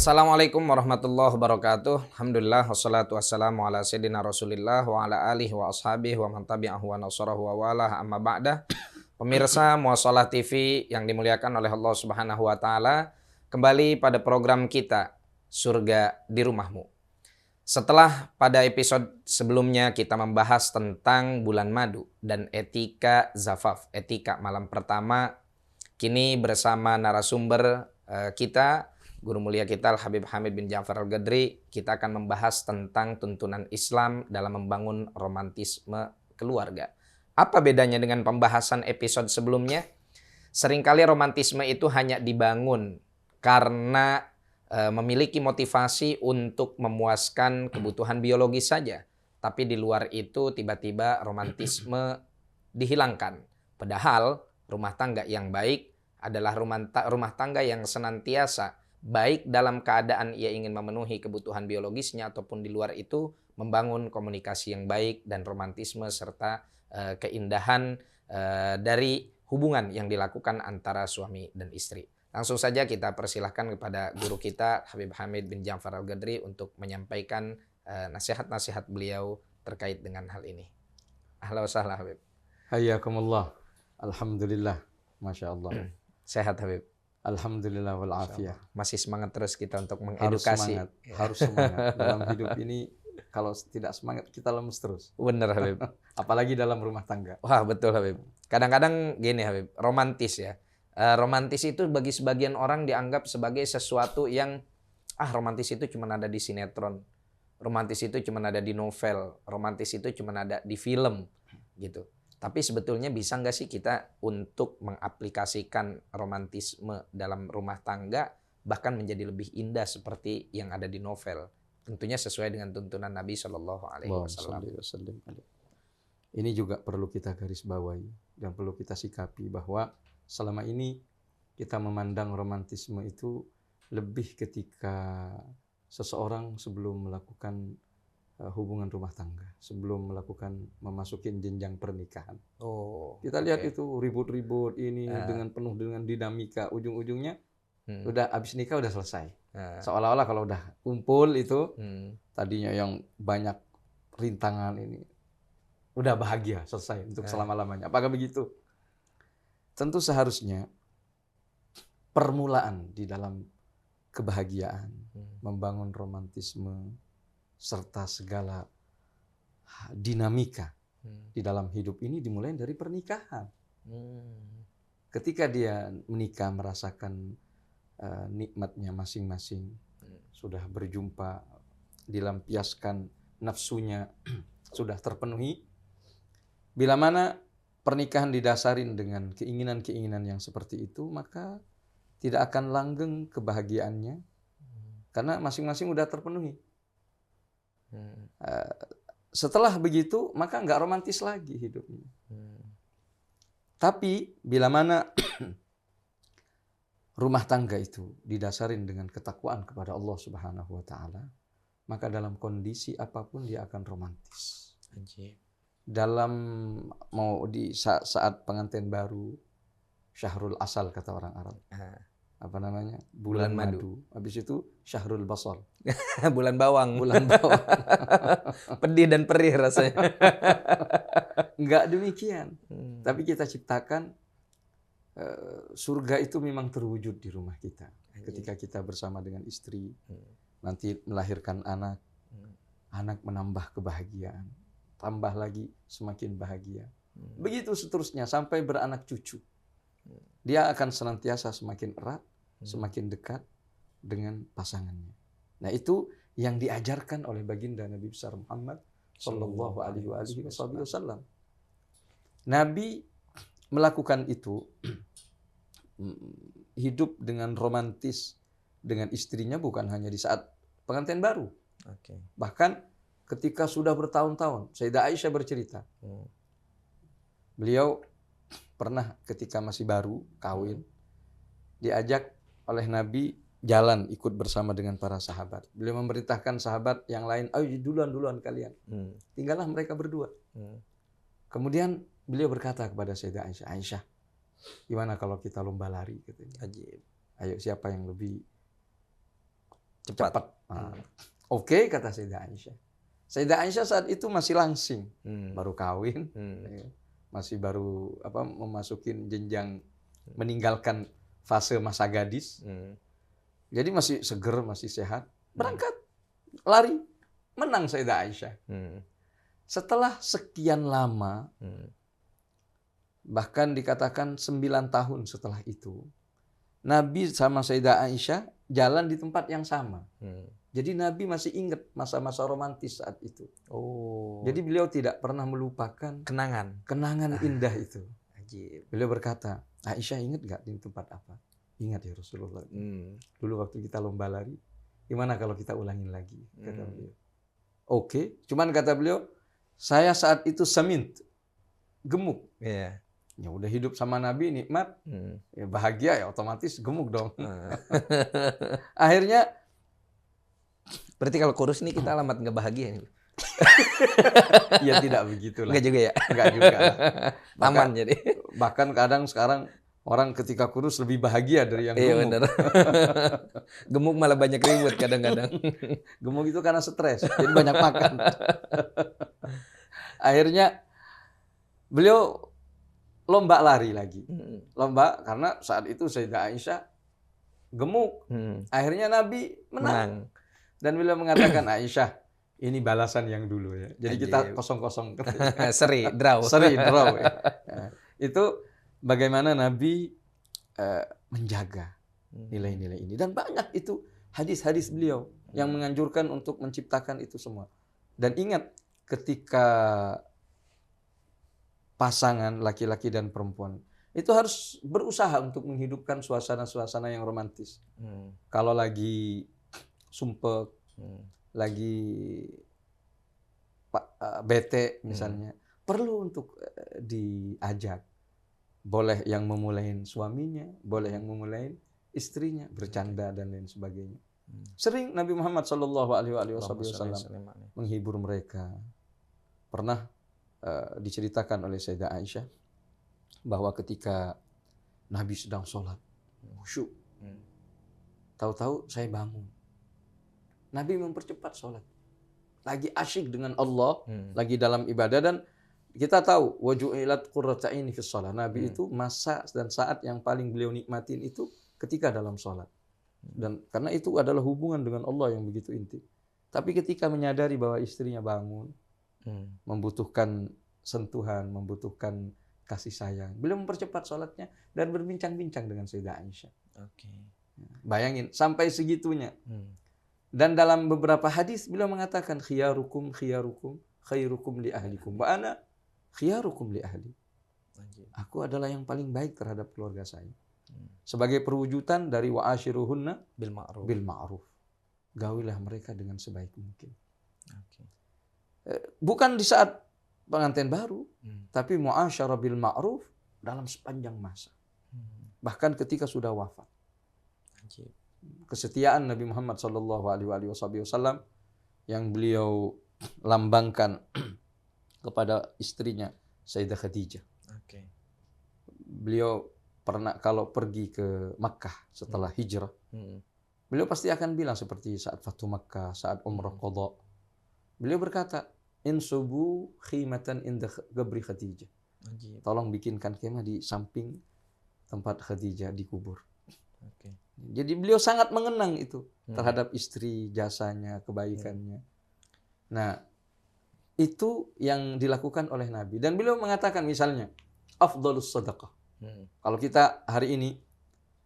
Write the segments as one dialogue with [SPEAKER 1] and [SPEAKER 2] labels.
[SPEAKER 1] Assalamualaikum warahmatullahi wabarakatuh. Alhamdulillah wassalatu wassalamu ala sayyidina Rasulillah wa ala alihi wa ashabihi wa man tabi'ahu wa nasarahu wa walah amma ba'da. Pemirsa Muwasalah TV yang dimuliakan oleh Allah Subhanahu wa taala, kembali pada program kita Surga di Rumahmu. Setelah pada episode sebelumnya kita membahas tentang bulan madu dan etika zafaf, etika malam pertama, kini bersama narasumber kita, Guru mulia kita Al-Habib Hamid bin Ja'far Al-Gadri, kita akan membahas tentang tuntunan Islam dalam membangun romantisme keluarga. Apa bedanya dengan pembahasan episode sebelumnya? Seringkali romantisme itu hanya dibangun karena memiliki motivasi untuk memuaskan kebutuhan biologis saja. Tapi di luar itu tiba-tiba romantisme dihilangkan. Padahal rumah tangga yang baik adalah rumah tangga yang senantiasa baik dalam keadaan ia ingin memenuhi kebutuhan biologisnya ataupun di luar itu membangun komunikasi yang baik dan romantisme serta keindahan dari hubungan yang dilakukan antara suami dan istri. Langsung saja kita persilahkan kepada guru kita Habib Hamid bin Ja'far Al-Gadri untuk menyampaikan nasihat-nasihat beliau terkait dengan hal ini. Ahlan wa sahlan Habib.
[SPEAKER 2] Hayyakumullah. Alhamdulillah. Masya Allah.
[SPEAKER 1] Sehat Habib.
[SPEAKER 2] Alhamdulillah wal afiyah.
[SPEAKER 1] Masih semangat terus kita untuk mengedukasi.
[SPEAKER 2] Harus semangat. Dalam hidup ini kalau tidak semangat kita lemes terus.
[SPEAKER 1] Bener Habib.
[SPEAKER 2] Apalagi dalam rumah tangga.
[SPEAKER 1] Wah betul Habib. Kadang-kadang gini Habib, romantis ya. Romantis itu bagi sebagian orang dianggap sebagai sesuatu yang romantis itu cuma ada di sinetron. Romantis itu cuma ada di novel. Romantis itu cuma ada di film gitu. Tapi sebetulnya bisa nggak sih kita untuk mengaplikasikan romantisme dalam rumah tangga bahkan menjadi lebih indah seperti yang ada di novel? Tentunya sesuai dengan tuntunan Nabi Shallallahu Alaihi Wasallam.
[SPEAKER 2] Ini juga perlu kita garis bawahi dan perlu kita sikapi bahwa selama ini kita memandang romantisme itu lebih ketika seseorang sebelum melakukan hubungan rumah tangga, sebelum memasukin jenjang pernikahan. Kita lihat itu ribut-ribut ini dengan penuh dengan dinamika, ujung-ujungnya udah abis nikah udah selesai. Seolah-olah kalau udah kumpul itu tadinya yang banyak rintangan ini udah bahagia selesai untuk selama-lamanya. Apakah begitu? Tentu seharusnya permulaan di dalam kebahagiaan, membangun romantisme serta segala dinamika di dalam hidup ini dimulai dari pernikahan. Ketika dia menikah merasakan nikmatnya masing-masing, sudah berjumpa, dilampiaskan nafsunya, sudah terpenuhi. Bila mana pernikahan didasarin dengan keinginan-keinginan yang seperti itu, maka tidak akan langgeng kebahagiaannya karena masing-masing sudah terpenuhi. Setelah begitu maka nggak romantis lagi hidupnya. Tapi bila mana rumah tangga itu didasarin dengan ketakwaan kepada Allah Subhanahu wa taala, maka dalam kondisi apapun dia akan romantis. Dalam mau di saat pengantin baru, syahrul asal kata orang Arab. Apa namanya? Bulan madu. Habis itu syahrul basal.
[SPEAKER 1] Bulan bawang.
[SPEAKER 2] Bulan bawang.
[SPEAKER 1] Pedih dan perih rasanya.
[SPEAKER 2] Enggak demikian. Tapi kita ciptakan surga itu memang terwujud di rumah kita. Ketika kita bersama dengan istri, nanti melahirkan anak. Anak menambah kebahagiaan. Tambah lagi semakin bahagia. Begitu seterusnya sampai beranak cucu. Dia akan senantiasa semakin erat, semakin dekat dengan pasangannya. Nah itu yang diajarkan oleh baginda Nabi besar Muhammad Sallallahu Alaihi Wasallam. Nabi melakukan itu, hidup dengan romantis dengan istrinya bukan hanya di saat pengantin baru. Bahkan ketika sudah bertahun-tahun, Sayyidah Aisyah bercerita, beliau pernah ketika masih baru kawin diajak oleh Nabi jalan ikut bersama dengan para sahabat. Beliau memerintahkan sahabat yang lain, ayo duluan kalian. Tinggallah mereka berdua. Kemudian beliau berkata kepada Sayyidah Aisyah, Aisyah, gimana kalau kita lomba lari? Katanya. Ayo siapa yang lebih
[SPEAKER 1] Cepat.
[SPEAKER 2] cepat. Oke, kata Sayyidah Aisyah. Sayyidah Aisyah saat itu masih langsing, baru kawin, masih baru memasukin jenjang meninggalkan fase masa gadis. Jadi masih seger, masih sehat. Berangkat, lari, menang Sayyidah Aisyah. Setelah sekian lama, bahkan dikatakan 9 tahun setelah itu, Nabi sama Sayyidah Aisyah jalan di tempat yang sama. Jadi Nabi masih ingat masa-masa romantis saat itu.
[SPEAKER 1] Oh.
[SPEAKER 2] Jadi beliau tidak pernah melupakan kenangan indah itu.
[SPEAKER 1] Ajib.
[SPEAKER 2] Beliau berkata, Aisyah ingat gak di tempat apa? Ingat ya Rasulullah. Dulu waktu kita lomba lari, gimana kalau kita ulangin lagi? Kata beliau. Oke, cuman kata beliau, saya saat itu samint, gemuk.
[SPEAKER 1] Iya.
[SPEAKER 2] Ya udah hidup sama Nabi nikmat, ya bahagia ya otomatis gemuk dong. Akhirnya,
[SPEAKER 1] Berarti kalau kurus nih kita alamat nggak bahagia nih.
[SPEAKER 2] ya tidak begitulah.
[SPEAKER 1] Enggak juga ya?
[SPEAKER 2] Enggak juga lah.
[SPEAKER 1] Taman jadi.
[SPEAKER 2] Bahkan kadang sekarang orang ketika kurus lebih bahagia dari yang
[SPEAKER 1] Iya
[SPEAKER 2] gemuk.
[SPEAKER 1] benar. Gemuk malah banyak ribut kadang-kadang.
[SPEAKER 2] Gemuk itu karena stres, jadi banyak makan. Akhirnya beliau lomba lari lagi. Lomba karena saat itu Sayyidah Aisyah gemuk. Akhirnya Nabi menang. Dan beliau mengatakan, Aisyah, ini balasan yang dulu ya. Jadi kita kosong-kosong.
[SPEAKER 1] Seri, draw.
[SPEAKER 2] Seri, draw. Ya. Nah, itu bagaimana Nabi menjaga nilai-nilai ini. Dan banyak itu hadis-hadis beliau yang menganjurkan untuk menciptakan itu semua. Dan ingat, ketika pasangan laki-laki dan perempuan itu harus berusaha untuk menghidupkan suasana-suasana yang romantis. Kalau lagi sumpek, lagi bete misalnya, perlu untuk diajak. Boleh yang memulain suaminya, boleh yang memulain istrinya, bercanda dan lain sebagainya. Sering Nabi Muhammad SAW menghibur mereka. Pernah diceritakan oleh Sayyidah Aisyah bahwa ketika Nabi sedang sholat, khusyuk, tahu-tahu saya bangun. Nabi mempercepat sholat. Lagi asyik dengan Allah, lagi dalam ibadah, dan kita tahu waju'ilat qurrata aini fis shalah. Nabi itu masa dan saat yang paling beliau nikmatin itu ketika dalam sholat. Dan karena itu adalah hubungan dengan Allah yang begitu intim. Tapi ketika menyadari bahwa istrinya bangun, membutuhkan sentuhan, membutuhkan kasih sayang, beliau mempercepat sholatnya dan berbincang-bincang dengan Sayyidah Aisyah. Bayangin sampai segitunya. Dan dalam beberapa hadis beliau mengatakan khiyarukum khairukum li ahlikum wa ana khiyarukum li ahli. Aku adalah yang paling baik terhadap keluarga saya. Sebagai perwujudan dari wa'ashiruhunna bil ma'ruf. Gaulilah mereka dengan sebaik mungkin. Bukan di saat pengantin baru, tapi mu'asyarah bil ma'ruf dalam sepanjang masa. Bahkan ketika sudah wafat. Kesetiaan Nabi Muhammad SAW yang beliau lambangkan kepada istrinya Sayyidah Khadijah. Beliau pernah kalau pergi ke Makkah setelah hijrah, beliau pasti akan bilang seperti saat Fatu Makkah, saat Umrah Qadha. Beliau berkata, insubu khimatan inda qabri Khadijah. Tolong bikinkan kemah di samping tempat Khadijah dikubur. Jadi beliau sangat mengenang itu terhadap istri, jasanya, kebaikannya. Nah, itu yang dilakukan oleh Nabi. Dan beliau mengatakan misalnya, afdhalus sadaqah. Kalau kita hari ini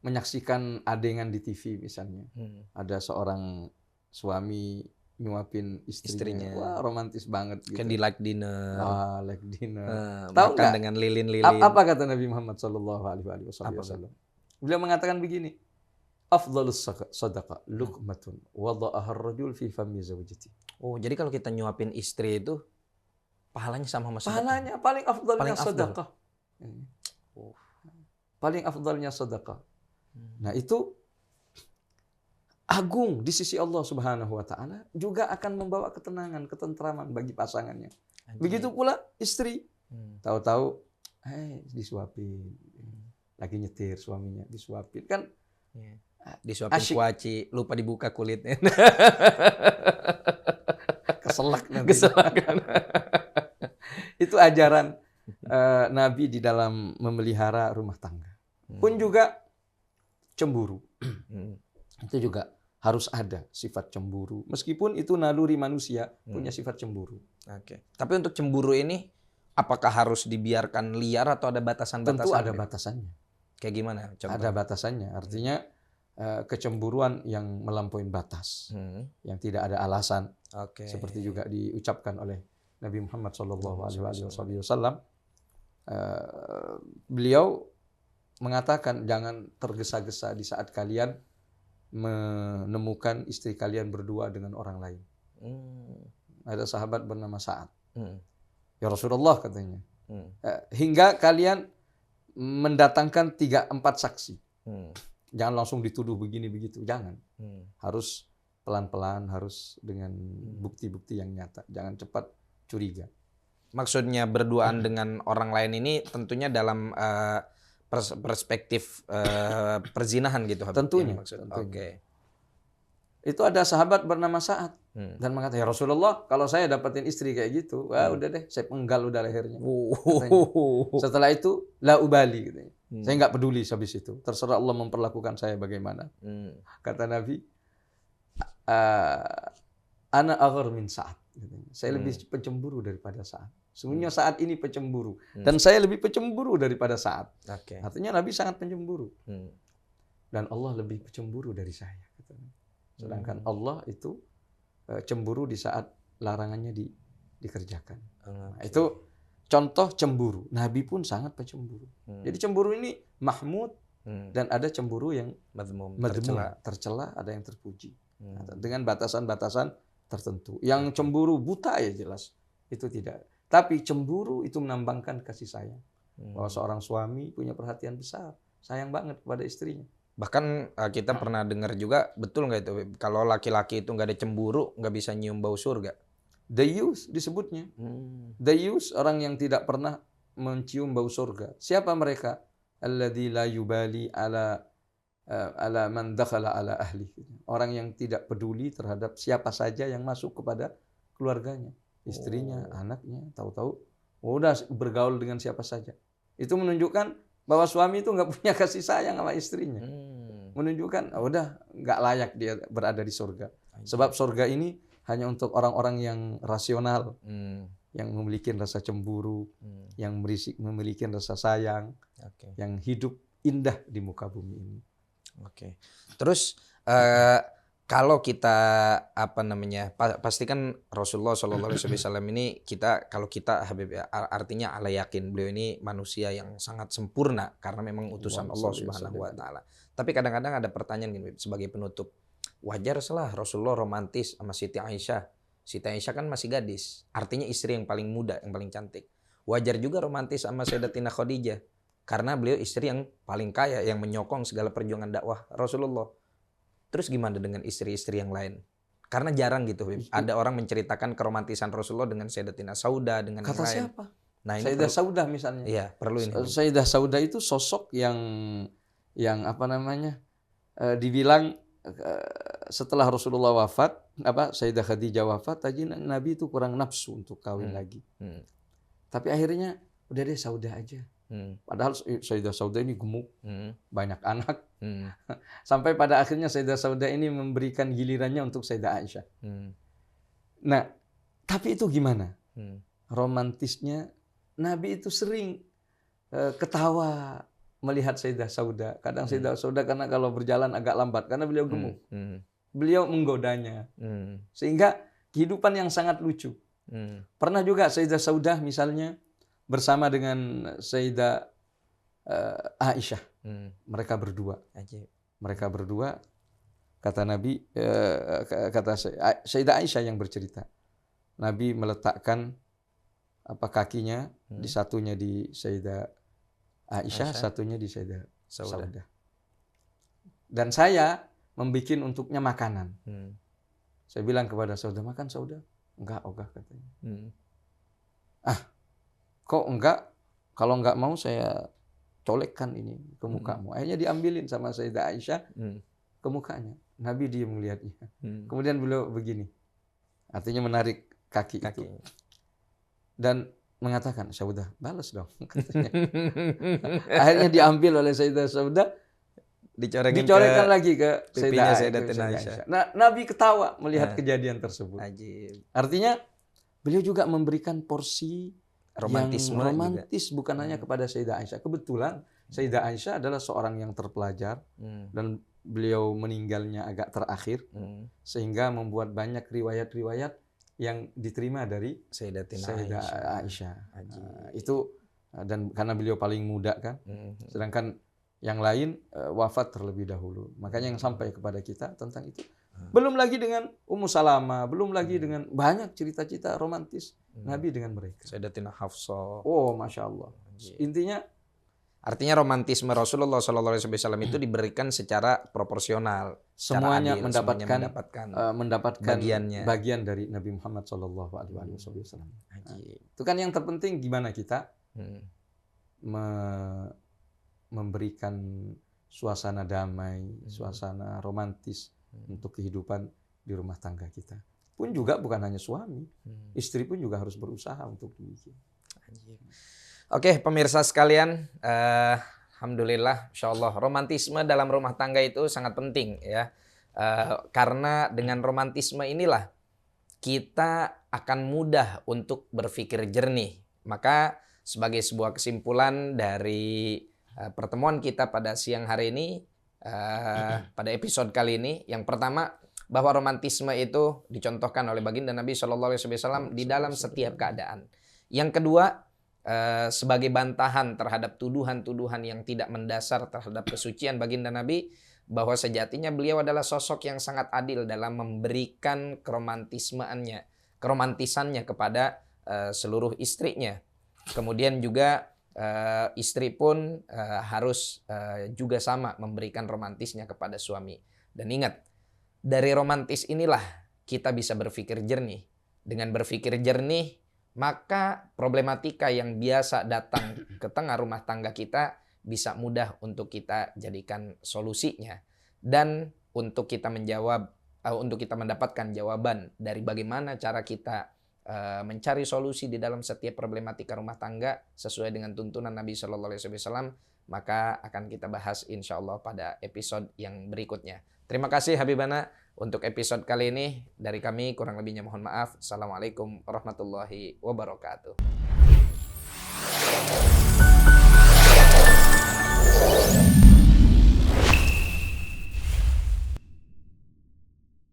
[SPEAKER 2] menyaksikan adegan di TV misalnya, ada seorang suami nyuapin istrinya. Wah, romantis banget gitu.
[SPEAKER 1] Candlelight dinner.
[SPEAKER 2] Like dinner.
[SPEAKER 1] Tahu makan dengan lilin-lilin.
[SPEAKER 2] Apa kata Nabi Muhammad SAW? Beliau mengatakan begini, afdhalus sadaqah luqmatun wada'aha ar-rajul fi fami zawjati.
[SPEAKER 1] Oh, jadi kalau kita nyuapin istri itu pahalanya sama sedekah.
[SPEAKER 2] Pahalanya paling afdhalnya sedekah. Paling afdhalnya sedekah. Nah, itu agung di sisi Allah Subhanahu wa taala, juga akan membawa ketenangan, ketentraman bagi pasangannya. Begitu pula istri. Tahu-tahu disuapin. Lagi nyetir suaminya disuapin kan.
[SPEAKER 1] Disuapin
[SPEAKER 2] Asyik.
[SPEAKER 1] kuaci, lupa dibuka kulitnya.
[SPEAKER 2] Keselak nanti.
[SPEAKER 1] Kesalahan.
[SPEAKER 2] Itu ajaran Nabi di dalam memelihara rumah tangga. Pun juga cemburu. Itu juga harus ada sifat cemburu. Meskipun itu naluri manusia punya sifat cemburu.
[SPEAKER 1] Oke. Tapi untuk cemburu ini apakah harus dibiarkan liar atau ada batasan-batasan?
[SPEAKER 2] Tentu ada
[SPEAKER 1] Bib?
[SPEAKER 2] batasannya.
[SPEAKER 1] Kayak gimana? Contoh.
[SPEAKER 2] Ada batasannya. Artinya kecemburuan yang melampaui batas, yang tidak ada alasan.
[SPEAKER 1] Oke.
[SPEAKER 2] Seperti juga diucapkan oleh Nabi Muhammad SAW. Beliau mengatakan jangan tergesa-gesa di saat kalian menemukan istri kalian berdua dengan orang lain. Ada sahabat bernama Sa'ad. Ya Rasulullah katanya. Hingga kalian mendatangkan 3-4 saksi. Jangan langsung dituduh begini begitu. Jangan. Harus pelan-pelan, harus dengan bukti-bukti yang nyata. Jangan cepat curiga.
[SPEAKER 1] Maksudnya berduaan dengan orang lain ini tentunya dalam perspektif perzinahan gitu.
[SPEAKER 2] Tentunya.
[SPEAKER 1] Oke.
[SPEAKER 2] Itu ada sahabat bernama Sa'ad dan mengatakan, ya Rasulullah, kalau saya dapetin istri kayak gitu, wah udah deh, saya penggal udah lehernya. Setelah itu, la ubali, katanya. Saya nggak peduli habis itu. Terserah Allah memperlakukan saya bagaimana. Kata Nabi, ana aghar min Sa'ad. Saya lebih pencemburu daripada Sa'ad. Sebenarnya saat ini pencemburu. Dan saya lebih pencemburu daripada Sa'ad. Artinya Nabi sangat pencemburu. Dan Allah lebih pencemburu dari saya. Sedangkan Allah itu cemburu di saat larangannya dikerjakan. Nah, itu contoh cemburu. Nabi pun sangat pencemburu. Jadi cemburu ini mahmud dan ada cemburu yang madmum, tercela, ada yang terpuji. Dengan batasan-batasan tertentu. Yang cemburu buta ya jelas. Itu tidak. Tapi cemburu itu menambahkan kasih sayang. Bahwa seorang suami punya perhatian besar. Sayang banget kepada istrinya.
[SPEAKER 1] Bahkan kita pernah dengar juga, betul nggak itu? Kalau laki-laki itu nggak ada cemburu, nggak bisa nyium bau surga.
[SPEAKER 2] Dayyus disebutnya. Dayyus, orang yang tidak pernah mencium bau surga. Siapa mereka? Alladzi la yubali ala man dakhala ala ahli. Orang yang tidak peduli terhadap siapa saja yang masuk kepada keluarganya. Istrinya, anaknya, tahu-tahu udah bergaul dengan siapa saja. Itu menunjukkan bahwa suami itu nggak punya kasih sayang sama istrinya. Menunjukkan, udah nggak layak dia berada di surga. Sebab surga ini hanya untuk orang-orang yang rasional, yang memiliki rasa cemburu, yang memiliki rasa sayang, yang hidup indah di muka bumi ini.
[SPEAKER 1] Terus kalau kita pasti kan Rasulullah SAW ini kalau kita Habib artinya ala yakin beliau ini manusia yang sangat sempurna karena memang utusan Allah Subhanahu wa taala. Tapi kadang-kadang ada pertanyaan gini sebagai penutup. Wajar salah Rasulullah romantis sama Siti Aisyah. Siti Aisyah kan masih gadis, artinya istri yang paling muda, yang paling cantik. Wajar juga romantis sama Sayyidatina Khadijah karena beliau istri yang paling kaya yang menyokong segala perjuangan dakwah Rasulullah. Terus gimana dengan istri-istri yang lain? Karena jarang gitu, ada orang menceritakan keromantisan Rasulullah dengan Sayyidatina Sauda, dengan
[SPEAKER 2] Kata
[SPEAKER 1] yang lain.
[SPEAKER 2] siapa?
[SPEAKER 1] Nah, ini
[SPEAKER 2] Sayyidah Sauda misalnya.
[SPEAKER 1] Iya, perlu ini.
[SPEAKER 2] Sayyidah Sauda itu sosok yang dibilang setelah Rasulullah wafat, Sayyidah Khadijah wafat, tadi Nabi itu kurang nafsu untuk kawin lagi. Tapi akhirnya udah deh Sauda aja. Padahal Sayyidah Sauda ini gemuk, banyak anak. Sampai pada akhirnya Sayyidah Sauda ini memberikan gilirannya untuk Sayyidah Aisyah. Nah, tapi itu gimana? Romantisnya Nabi itu sering ketawa melihat Sayyidah Sauda. Kadang Sayyidah Sauda karena kalau berjalan agak lambat karena beliau gemuk. Beliau menggodanya. Sehingga kehidupan yang sangat lucu. Pernah juga Sayyidah Sauda misalnya bersama dengan Sayyidah Aisyah. Mereka berdua, kata Nabi, kata Sayyidah Aisyah yang bercerita. Nabi meletakkan kakinya, di satunya di Sayyidah Aisyah, satunya di Sayyidah Sauda. Dan saya membuat untuknya makanan. Saya bilang kepada Sauda, makan Sauda? Enggak, ogah katanya. Kok enggak? Kalau enggak mau saya colekkan ini ke mukamu. Akhirnya diambilin sama Sayyidah Aisyah. ke mukanya. Nabi diam melihatnya. Kemudian beliau begini. Artinya menarik kaki itu. Dan mengatakan, Saudah, balas dong. Akhirnya diambil oleh Sayyidah Saudah. Dicorekan lagi ke Sayyidatina Aisyah. Nah, Nabi ketawa melihat kejadian tersebut.
[SPEAKER 1] Ajib.
[SPEAKER 2] Artinya beliau juga memberikan porsi
[SPEAKER 1] romantis
[SPEAKER 2] bukan hanya kepada Sayyidah Aisyah. Kebetulan Sayyidah Aisyah adalah seorang yang terpelajar dan beliau meninggalnya agak terakhir sehingga membuat banyak riwayat-riwayat yang diterima dari Sayyidah Aisyah. Itu dan karena beliau paling muda kan. Sedangkan yang lain wafat terlebih dahulu. Makanya yang sampai kepada kita tentang itu. Belum lagi dengan Ummu Salamah, belum lagi dengan banyak cerita-cerita romantis Nabi dengan mereka.
[SPEAKER 1] Sayyidatina Hafsah.
[SPEAKER 2] Oh, Masya Allah. Intinya,
[SPEAKER 1] artinya romantisme Rasulullah SAW itu diberikan secara proporsional.
[SPEAKER 2] Semuanya
[SPEAKER 1] adil,
[SPEAKER 2] mendapatkan bagian dari Nabi Muhammad SAW. Itu kan yang terpenting gimana kita memberikan suasana damai, suasana romantis untuk kehidupan di rumah tangga kita. Pun juga bukan hanya suami, istri pun juga harus berusaha untuk demikian.
[SPEAKER 1] Oke, pemirsa sekalian, alhamdulillah, insyaallah romantisme dalam rumah tangga itu sangat penting ya. Karena dengan romantisme inilah kita akan mudah untuk berpikir jernih. Maka sebagai sebuah kesimpulan dari pertemuan kita pada siang hari ini, pada episode kali ini, yang pertama bahwa romantisme itu dicontohkan oleh baginda Nabi SAW di dalam setiap keadaan. Yang kedua, sebagai bantahan terhadap tuduhan-tuduhan yang tidak mendasar terhadap kesucian baginda Nabi, bahwa sejatinya beliau adalah sosok yang sangat adil dalam memberikan keromantisannya kepada seluruh istrinya. Kemudian juga istri pun harus juga sama memberikan romantisnya kepada suami. Dan ingat, dari romantis inilah kita bisa berpikir jernih. Dengan berpikir jernih, maka problematika yang biasa datang ke tengah rumah tangga kita bisa mudah untuk kita jadikan solusinya. Dan untuk kita mendapatkan jawaban dari bagaimana cara kita mencari solusi di dalam setiap problematika rumah tangga sesuai dengan tuntunan Nabi SAW, maka akan kita bahas insya Allah pada episode yang berikutnya. Terima kasih Habibana untuk episode kali ini. Dari kami kurang lebihnya mohon maaf. Assalamualaikum warahmatullahi wabarakatuh.